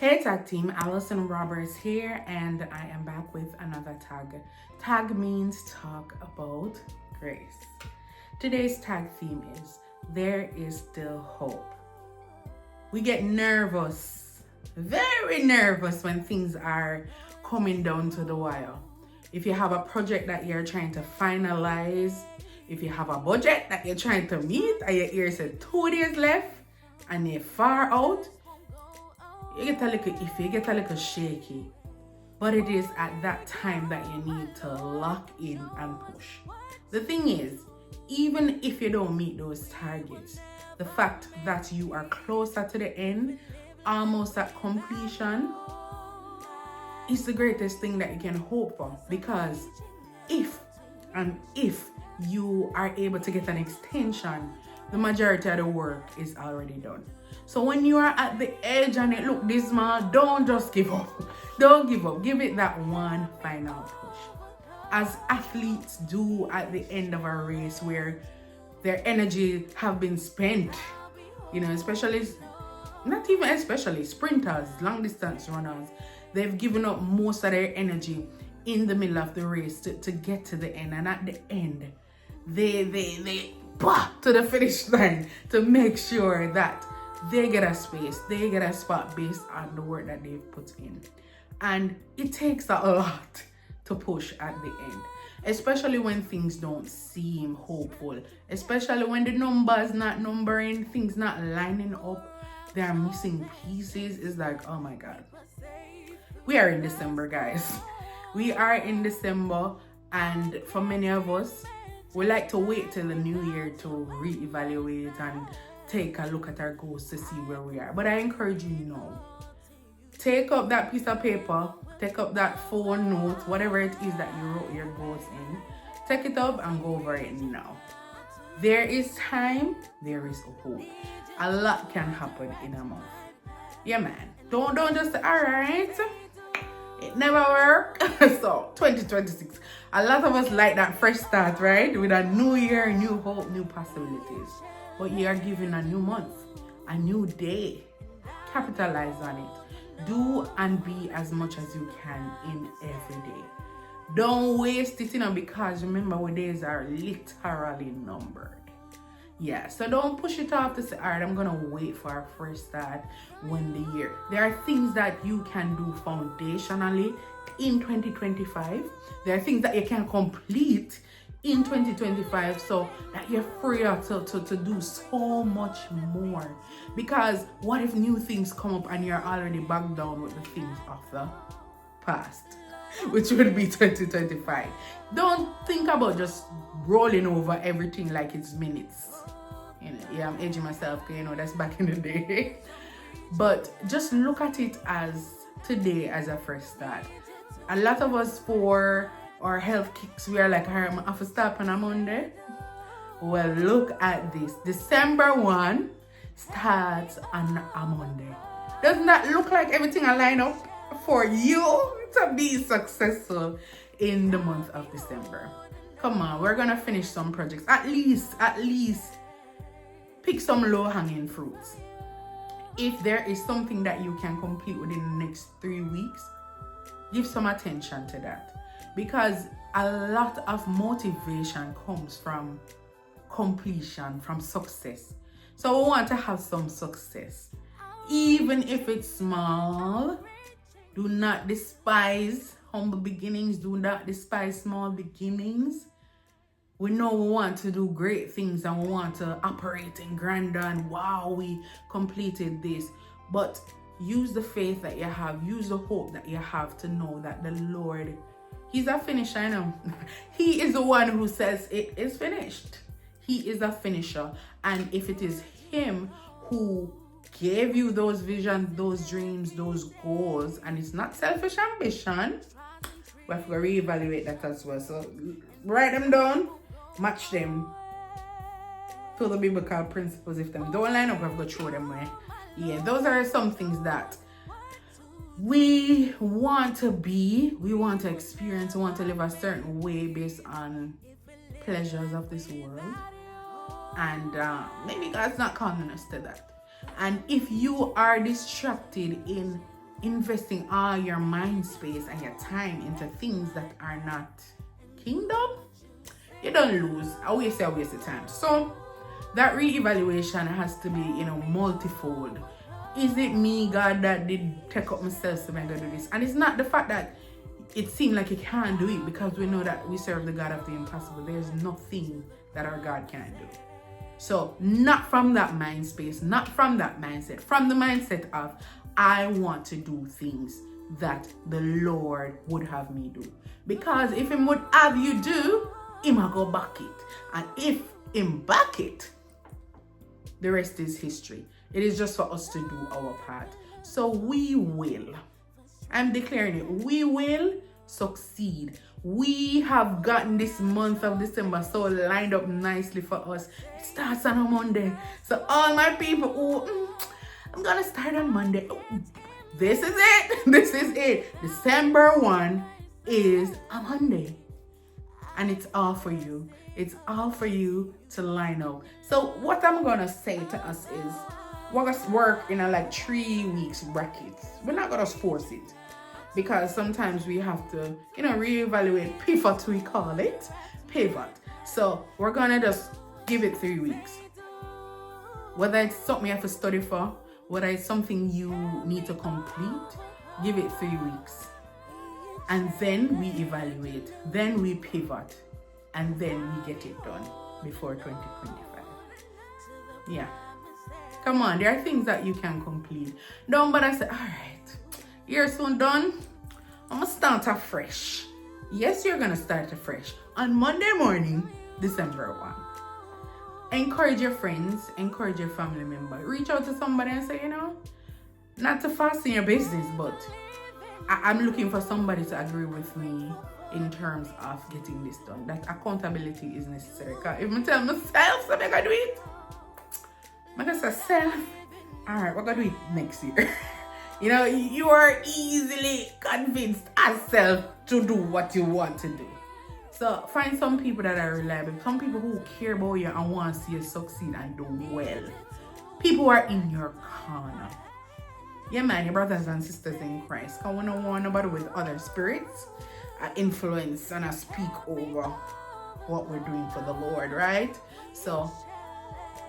Hey tag team, Allison Roberts here, and I am back with another tag. Tag means talk about grace. Today's tag theme is there is still hope. We get nervous, very nervous when things are coming down to the wire. If you have a project that you're trying to finalize, if you have a budget that you're trying to meet and your ear said 2 days left and you're far out, you get a little shaky. But it is at that time that you need to lock in and push. The thing is, even if you don't meet those targets, the fact that you are closer to the end, almost at completion, is the greatest thing that you can hope for. Because if you are able to get an extension, the majority of the work is already done. So when you are at the edge and it look dismal, don't just give up. Don't give up. Give it that one final push. As athletes do at the end of a race where their energy have been spent, especially sprinters, long distance runners, they've given up most of their energy in the middle of the race to get to the end. And at the end, they to the finish line to make sure that they get a space, they get a spot based on the work that they've put in. And it takes a lot to push at the end, especially when things don't seem hopeful, especially when the numbers not numbering, things not lining up, there are missing pieces. It's like, oh my God. We are in December, guys. We are in December, and for many of us, we like to wait till the new year to reevaluate and take a look at our goals to see where we are. But I encourage you now, take up that piece of paper, take up that phone note, whatever it is that you wrote your goals in, take it up and go over it now. There is time, there is hope. A lot can happen in a month. Yeah, man. Don't just say, all right, it never worked. So 2026, a lot of us like that fresh start, right? With a new year, new hope, new possibilities. But you are given a new month, a new day. Capitalize on it. Do and be as much as you can in every day. Don't waste it, because remember, our days are literally numbered. Yeah, so don't push it off to say, all right, I'm gonna wait for a fresh start when the year. There are things that you can do foundationally in 2025. There are things that you can complete in 2025 so that you're freer to do so much more. Because what if new things come up and you're already bogged down with the things of the past, which would be 2025. Don't think about just rolling over everything like it's minutes. Yeah, I'm aging myself, that's back in the day. But just look at it as today as a fresh start. A lot of us, for our health kicks, we are like, I have to start on a Monday. Well, look at this. December 1 starts on a Monday. Doesn't that look like everything will line up for you to be successful in the month of December? Come on, we're gonna finish some projects. At least pick some low-hanging fruits. If there is something that you can complete within the next 3 weeks, give some attention to that. Because a lot of motivation comes from completion, from success. So we want to have some success. Even if it's small, do not despise humble beginnings. Do not despise small beginnings. We know we want to do great things and we want to operate in grandeur and wow, we completed this. But use the faith that you have, use the hope that you have to know that the Lord, He's a finisher. He is the one who says it is finished. He is a finisher. And if it is Him who gave you those visions, those dreams, those goals, and it's not selfish ambition, we have to reevaluate that as well. So write them down, match them to the biblical principles. If them don't line up, we have to throw them away. Yeah, those are some things that we want to be, we want to experience, we want to live a certain way based on pleasures of this world. And maybe God's not calling us to that. And if you are distracted in investing all your mind space and your time into things that are not kingdom, you don't lose. I always say a waste of time. So that reevaluation has to be, multifold. Is it me, God, that did take up myself to make I do this? And it's not the fact that it seemed like you can't do it, because we know that we serve the God of the impossible. There's nothing that our God can't do. So not from that mind space, not from that mindset, from the mindset of, I want to do things that the Lord would have me do. Because if Him would have you do, Him will go back it. And if Him back it, the rest is history. It is just for us to do our part. So we will. I'm declaring it. We will succeed. We have gotten this month of December so lined up nicely for us. It starts on a Monday. So all my people who, I'm going to start on Monday. This is it. This is it. December 1 is a Monday. And it's all for you. It's all for you to line up. So what I'm going to say to us is, we're going to work in a 3 weeks brackets. We're not going to force it. Because sometimes we have to, reevaluate, pivot we call it, pivot. So we're going to just give it 3 weeks. Whether it's something you have to study for, whether it's something you need to complete, give it 3 weeks. And then we evaluate, then we pivot, and then we get it done before 2025. Yeah. Come on, there are things that you can complete. Don't bother say, all right, you're soon done. I'm going to start afresh. Yes, you're going to start afresh on Monday morning, December 1. Encourage your friends, encourage your family member. Reach out to somebody and say, not to fast in your business, but I'm looking for somebody to agree with me in terms of getting this done. That accountability is necessary. Because if I tell myself something, I do it. I'm going to say, self, all right, we're going to do it next year. You are easily convinced as self to do what you want to do. So find some people that are reliable, some people who care about you and want to see you succeed and do well. People who are in your corner. Yeah, man, your brothers and sisters in Christ. I don't want nobody with other spirits. I influence and I speak over what we're doing for the Lord, right? So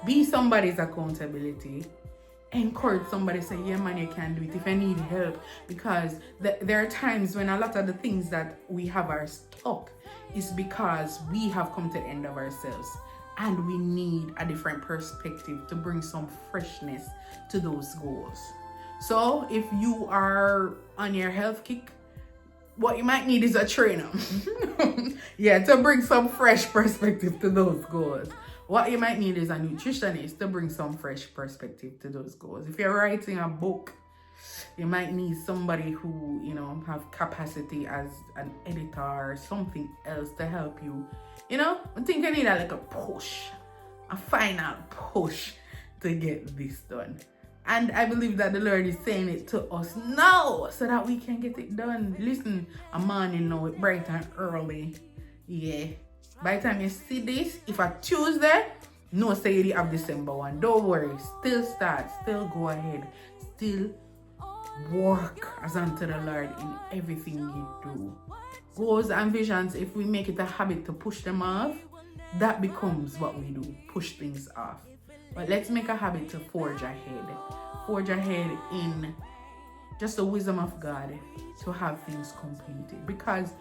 be somebody's accountability. Encourage somebody, say, yeah, man, you can do it if you need help. Because there are times when a lot of the things that we have are stuck is because we have come to the end of ourselves. And we need a different perspective to bring some freshness to those goals. So if you are on your health kick, what you might need is a trainer. Yeah, to bring some fresh perspective to those goals. What you might need is a nutritionist to bring some fresh perspective to those goals. If you're writing a book, you might need somebody who, have capacity as an editor or something else to help you. I think you need a push, a final push to get this done. And I believe that the Lord is saying it to us now so that we can get it done. Listen, a morning now, it's bright and early. Yeah. By the time you see this, if a Tuesday, no say you have December 1. Don't worry. Still start. Still go ahead. Still work as unto the Lord in everything you do. Goals and visions, if we make it a habit to push them off, that becomes what we do. Push things off. But let's make a habit to forge ahead. Forge ahead in just the wisdom of God to have things completed. Because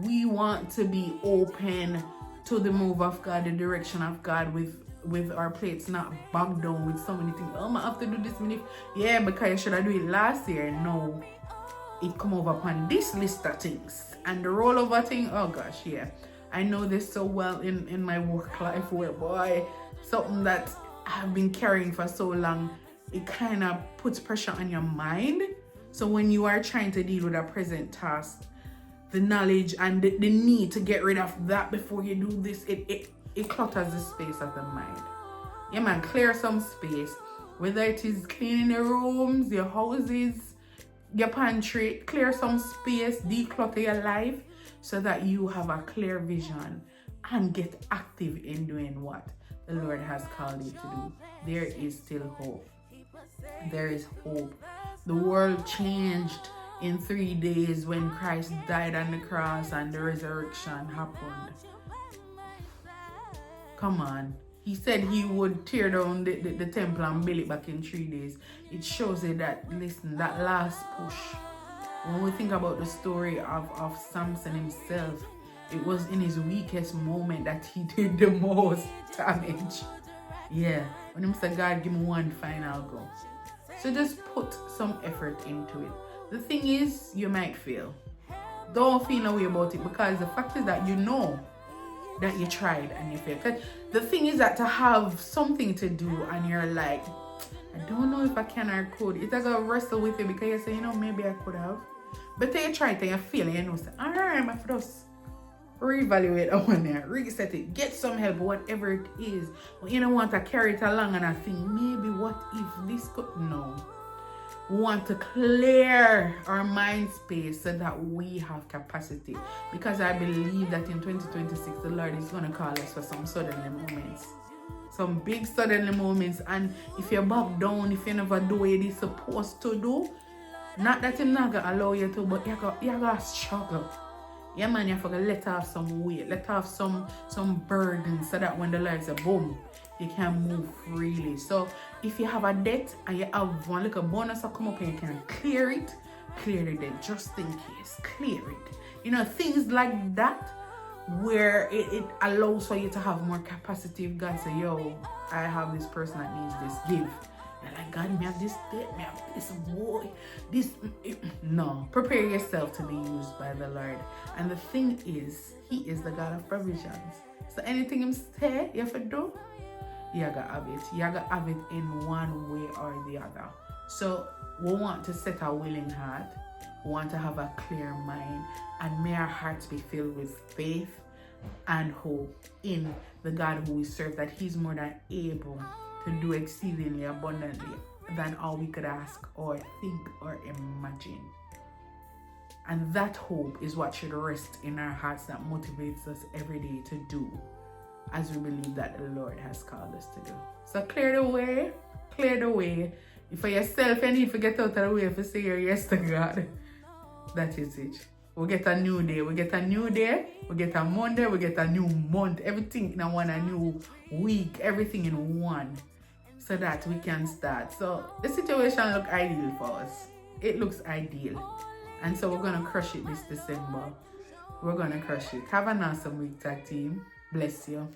we want to be open to the move of God, the direction of God, with our plates not bogged down with so many things. Oh, I have to do this many. Yeah, because you should have do it last year. No, it come over upon this list of things. And the rollover thing, oh gosh, yeah. I know this so well in my work life where, boy, something that I've been carrying for so long, it kind of puts pressure on your mind. So when you are trying to deal with a present task, the knowledge and the need to get rid of that before you do this, it clutters the space of the mind. Yeah, man, clear some space. Whether it is cleaning your rooms, your houses, your pantry, clear some space, declutter your life so that you have a clear vision and get active in doing what the Lord has called you to do. There is still hope. There is hope the world changed in 3 days when Christ died on the cross and the resurrection happened. Come on. He said he would tear down the temple and build it back in 3 days. It shows you that, listen, that last push. When we think about the story of Samson himself, it was in his weakest moment that he did the most damage. Yeah, when he said, God, give me one final go. So just put some effort into it. The thing is, you might fail. Don't feel no way about it, because the fact is that you know that you tried and you failed. 'Cause the thing is that to have something to do and you're like, I don't know if I can or could, it's like a wrestle with it, because you say, you know, maybe I could have. But then you try it and you fail and you know, say, alright, I'm have to just reevaluate that one there, reset it, get some help, whatever it is. But you don't want to carry it along and I think, maybe what if this could, no. We want to clear our mind space so that we have capacity. Because I believe that in 2026, the Lord is going to call us for some suddenly moments. Some big suddenly moments. And if you back down, if you never do what you're supposed to do, not that He's not going to allow you to, but you're going to struggle. Yeah, man, you have to let off some weight, let off some burden, so that when the Lord says, boom, you can move freely. So if you have a debt and you have one little bonus to come up and you can clear the debt just in case, clear it. You know, things like that, where it allows for you to have more capacity. If God say, yo, I have this person that needs this, give. You're like, God, me have this debt, me have this boy, this. No, prepare yourself to be used by the Lord. And the thing is, He is the God of provisions. So anything Him say, you have to do, you gotta have it. You gotta have it in one way or the other. So we want to set a willing heart. We want to have a clear mind. And may our hearts be filled with faith and hope in the God who we serve, that He's more than able to do exceedingly abundantly than all we could ask or think or imagine. And that hope is what should rest in our hearts, that motivates us every day to do as we believe that the Lord has called us to do. So clear the way. For yourself, you need to get out of the way for say your yes to God. That is it. We get a new day. We get a Monday. We get a new month. Everything in one, a new week. Everything in one. So that we can start. So the situation looks ideal for us. It looks ideal. And so we're going to crush it this December. We're going to crush it. Have an awesome week, tag team. Bless you.